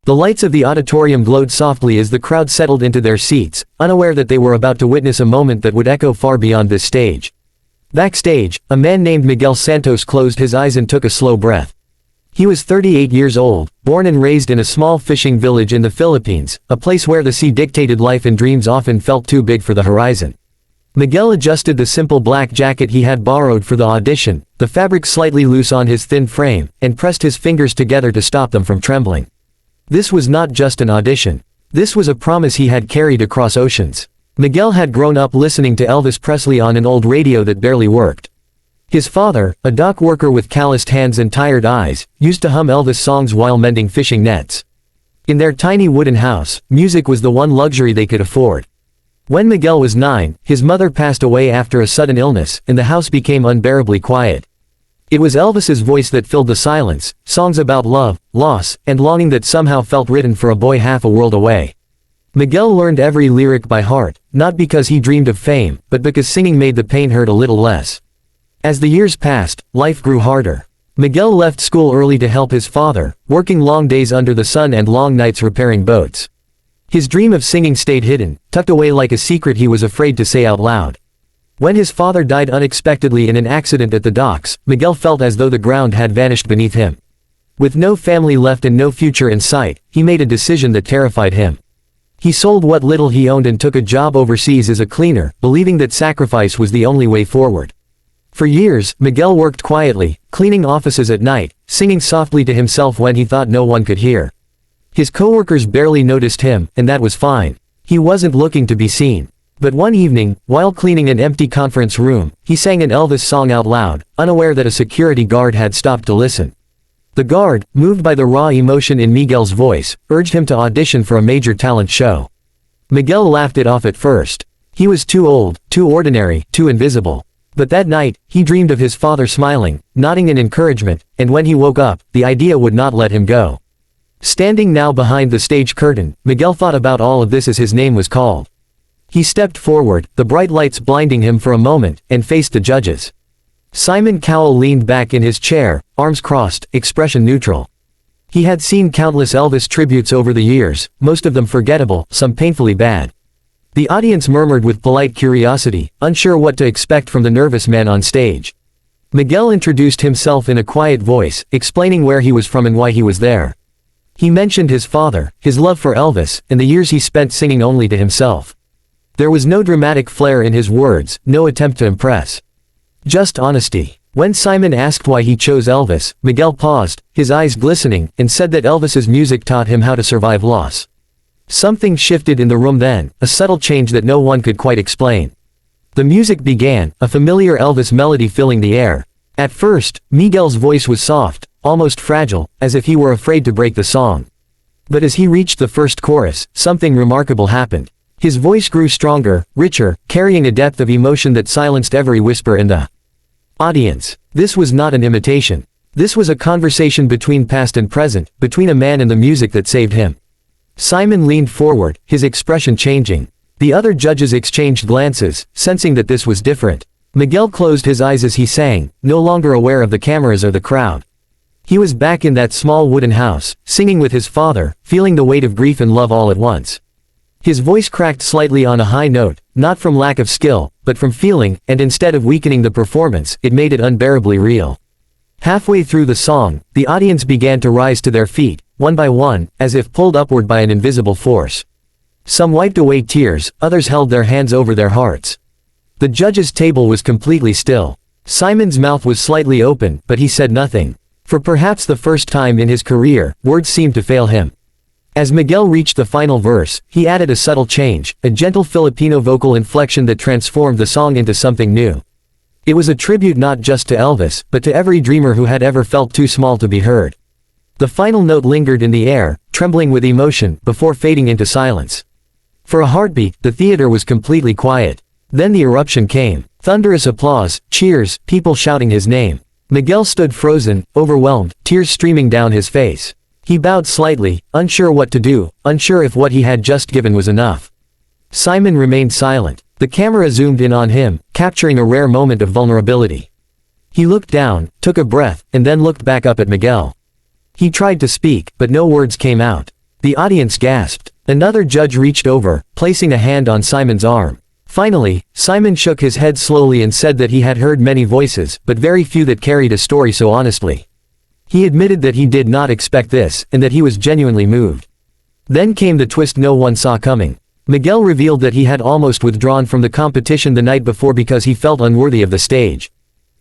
The lights of the auditorium glowed softly as the crowd settled into their seats, unaware that they were about to witness a moment that would echo far beyond this stage. Backstage, a man named Miguel Santos closed his eyes and took a slow breath. He was 38 years old, born and raised in a small fishing village in the Philippines, a place where the sea dictated life and dreams often felt too big for the horizon. Miguel adjusted the simple black jacket he had borrowed for the audition, the fabric slightly loose on his thin frame, and pressed his fingers together to stop them from trembling. This was not just an audition. This was a promise he had carried across oceans. Miguel had grown up listening to Elvis Presley on an old radio that barely worked. His father, a dock worker with calloused hands and tired eyes, used to hum Elvis songs while mending fishing nets. In their tiny wooden house, music was the one luxury they could afford. When Miguel was 9, his mother passed away after a sudden illness, and the house became unbearably quiet. It was Elvis's voice that filled the silence, songs about love, loss, and longing that somehow felt written for a boy half a world away. Miguel learned every lyric by heart, not because he dreamed of fame, but because singing made the pain hurt a little less. As the years passed, life grew harder. Miguel left school early to help his father, working long days under the sun and long nights repairing boats. His dream of singing stayed hidden, tucked away like a secret he was afraid to say out loud. When his father died unexpectedly in an accident at the docks, Miguel felt as though the ground had vanished beneath him. With no family left and no future in sight, he made a decision that terrified him. He sold what little he owned and took a job overseas as a cleaner, believing that sacrifice was the only way forward. For years, Miguel worked quietly, cleaning offices at night, singing softly to himself when he thought no one could hear. His coworkers barely noticed him, and that was fine. He wasn't looking to be seen. But one evening, while cleaning an empty conference room, he sang an Elvis song out loud, unaware that a security guard had stopped to listen. The guard, moved by the raw emotion in Miguel's voice, urged him to audition for a major talent show. Miguel laughed it off at first. He was too old, too ordinary, too invisible. But that night, he dreamed of his father smiling, nodding in encouragement, and when he woke up, the idea would not let him go. Standing now behind the stage curtain, Miguel thought about all of this as his name was called. He stepped forward, the bright lights blinding him for a moment, and faced the judges. Simon Cowell leaned back in his chair, arms crossed, expression neutral. He had seen countless Elvis tributes over the years, most of them forgettable, some painfully bad. The audience murmured with polite curiosity, unsure what to expect from the nervous man on stage. Miguel introduced himself in a quiet voice, explaining where he was from and why he was there. He mentioned his father, his love for Elvis, and the years he spent singing only to himself. There was no dramatic flair in his words, no attempt to impress. Just honesty. When Simon asked why he chose Elvis, Miguel paused, his eyes glistening, and said that Elvis's music taught him how to survive loss. Something shifted in the room then, a subtle change that no one could quite explain. The music began, a familiar Elvis melody filling the air. At first, Miguel's voice was soft, almost fragile, as if he were afraid to break the song. But as he reached the first chorus, something remarkable happened. His voice grew stronger, richer, carrying a depth of emotion that silenced every whisper in the audience. This was not an imitation. This was a conversation between past and present, between a man and the music that saved him. Simon leaned forward, his expression changing. The other judges exchanged glances, sensing that this was different. Miguel closed his eyes as he sang, no longer aware of the cameras or the crowd. He was back in that small wooden house, singing with his father, feeling the weight of grief and love all at once. His voice cracked slightly on a high note, not from lack of skill, but from feeling, and instead of weakening the performance, it made it unbearably real. Halfway through the song, the audience began to rise to their feet, one by one, as if pulled upward by an invisible force. Some wiped away tears, others held their hands over their hearts. The judges' table was completely still. Simon's mouth was slightly open, but he said nothing. For perhaps the first time in his career, words seemed to fail him. As Miguel reached the final verse, he added a subtle change, a gentle Filipino vocal inflection that transformed the song into something new. It was a tribute not just to Elvis, but to every dreamer who had ever felt too small to be heard. The final note lingered in the air, trembling with emotion, before fading into silence. For a heartbeat, the theater was completely quiet. Then the eruption came. Thunderous applause, cheers, people shouting his name. Miguel stood frozen, overwhelmed, tears streaming down his face. He bowed slightly, unsure what to do, unsure if what he had just given was enough. Simon remained silent. The camera zoomed in on him, capturing a rare moment of vulnerability. He looked down, took a breath, and then looked back up at Miguel. He tried to speak, but no words came out. The audience gasped. Another judge reached over, placing a hand on Simon's arm. Finally, Simon shook his head slowly and said that he had heard many voices, but very few that carried a story so honestly. He admitted that he did not expect this, and that he was genuinely moved. Then came the twist no one saw coming. Miguel revealed that he had almost withdrawn from the competition the night before because he felt unworthy of the stage.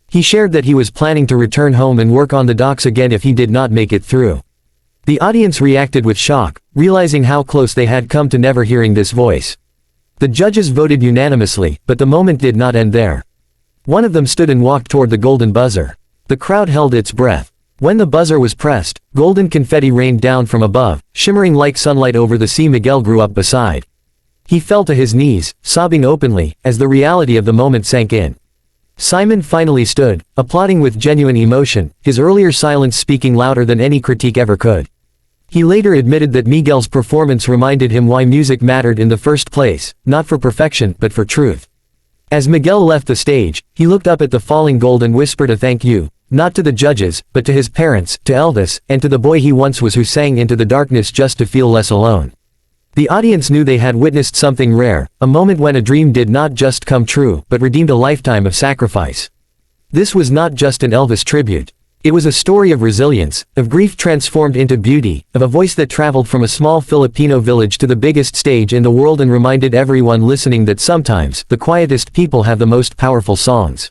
He shared that he was planning to return home and work on the docks again if he did not make it through. The audience reacted with shock, realizing how close they had come to never hearing this voice. The judges voted unanimously, but the moment did not end there. One of them stood and walked toward the golden buzzer. The crowd held its breath. When the buzzer was pressed, golden confetti rained down from above, shimmering like sunlight over the sea Miguel grew up beside. He fell to his knees, sobbing openly, as the reality of the moment sank in. Simon finally stood, applauding with genuine emotion, his earlier silence speaking louder than any critique ever could. He later admitted that Miguel's performance reminded him why music mattered in the first place, not for perfection but for truth. As Miguel left the stage, he looked up at the falling gold and whispered a thank you, not to the judges, but to his parents, to Elvis, and to the boy he once was who sang into the darkness just to feel less alone. The audience knew they had witnessed something rare, a moment when a dream did not just come true, but redeemed a lifetime of sacrifice. This was not just an Elvis tribute. It was a story of resilience, of grief transformed into beauty, of a voice that traveled from a small Filipino village to the biggest stage in the world and reminded everyone listening that sometimes, the quietest people have the most powerful songs.